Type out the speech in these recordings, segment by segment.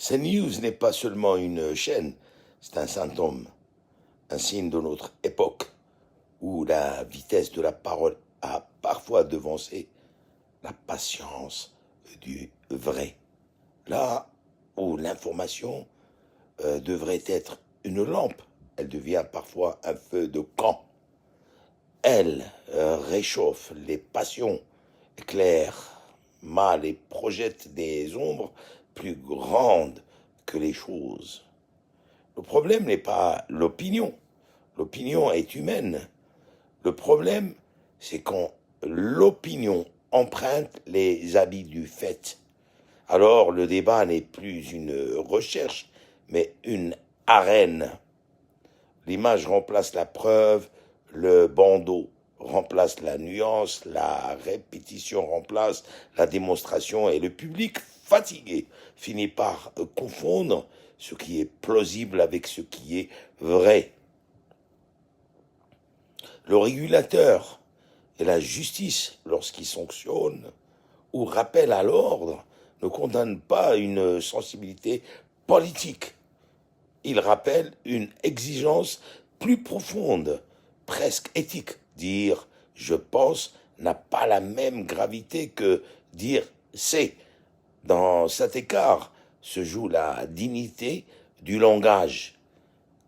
CNews n'est pas seulement une chaîne, c'est un symptôme, un signe de notre époque où la vitesse de la parole a parfois devancé la patience du vrai. Là où l'information devrait être une lampe, elle devient parfois un feu de camp. Elle réchauffe les passions, éclaire mal et projette des ombres plus grandes que les choses. Le problème n'est pas l'opinion. L'opinion est humaine. Le problème, c'est quand l'opinion emprunte les habits du fait. Alors le débat n'est plus une recherche, mais une arène. L'image remplace la preuve, le bandeau remplace la nuance, la répétition remplace la démonstration et le public fatigué finit par confondre ce qui est plausible avec ce qui est vrai. Le régulateur et la justice, lorsqu'ils sanctionnent ou rappellent à l'ordre, ne condamnent pas une sensibilité politique. Ils rappellent une exigence plus profonde, presque éthique. Dire « je pense » n'a pas la même gravité que dire « c'est ». Dans cet écart se joue la dignité du langage,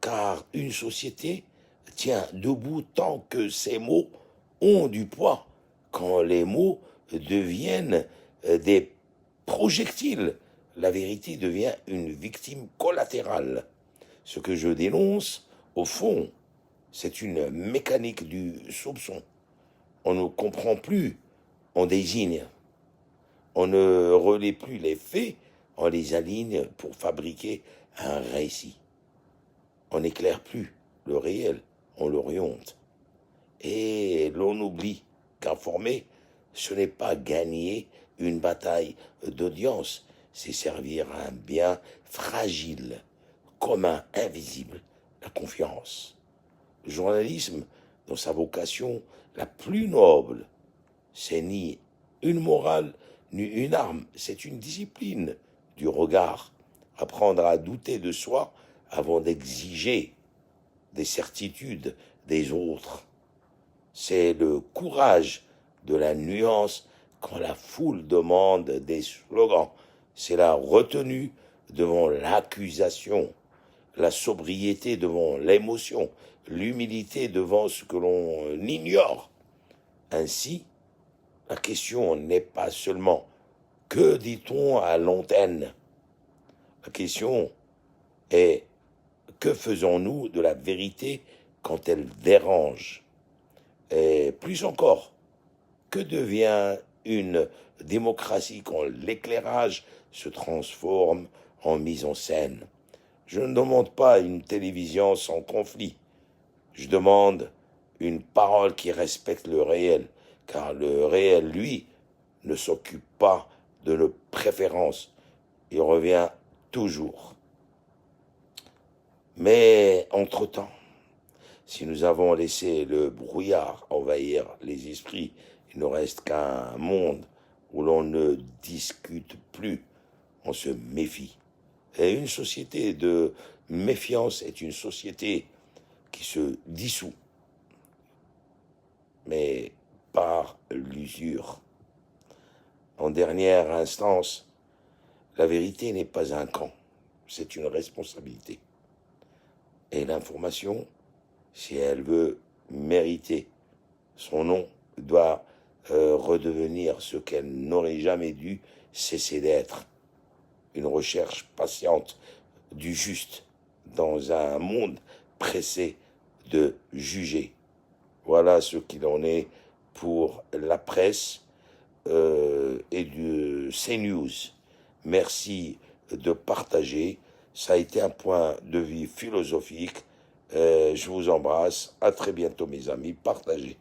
car une société tient debout tant que ses mots ont du poids. Quand les mots deviennent des projectiles, la vérité devient une victime collatérale. Ce que je dénonce, au fond, c'est une mécanique du soupçon. On ne comprend plus, on désigne. On ne relaie plus les faits, on les aligne pour fabriquer un récit. On n'éclaire plus le réel, on l'oriente. Et l'on oublie qu'informer, ce n'est pas gagner une bataille d'audience, c'est servir un bien fragile, commun, invisible, la confiance. Le journalisme, dans sa vocation la plus noble, c'est ni une morale, ni une arme, c'est une discipline du regard. Apprendre à douter de soi avant d'exiger des certitudes des autres. C'est le courage de la nuance quand la foule demande des slogans. C'est la retenue devant l'accusation, la sobriété devant l'émotion, l'humilité devant ce que l'on ignore. Ainsi, la question n'est pas seulement « que dit-on à l'antenne ?» La question est « que faisons-nous de la vérité quand elle dérange ?» Et plus encore, que devient une démocratie quand l'éclairage se transforme en mise en scène? Je ne demande pas une télévision sans conflit. Je demande une parole qui respecte le réel, car le réel, lui, ne s'occupe pas de nos préférences. Il revient toujours. Mais entre-temps, si nous avons laissé le brouillard envahir les esprits, il ne reste qu'un monde où l'on ne discute plus, on se méfie. Et une société de méfiance est une société qui se dissout, mais par l'usure. En dernière instance, la vérité n'est pas un camp, c'est une responsabilité. Et l'information, si elle veut mériter son nom, doit redevenir ce qu'elle n'aurait jamais dû cesser d'être. Une recherche patiente du juste dans un monde pressé de juger. Voilà ce qu'il en est pour la presse et de CNews. Merci de partager. Ça a été un point de vue philosophique. Je vous embrasse. À très bientôt, mes amis. Partagez.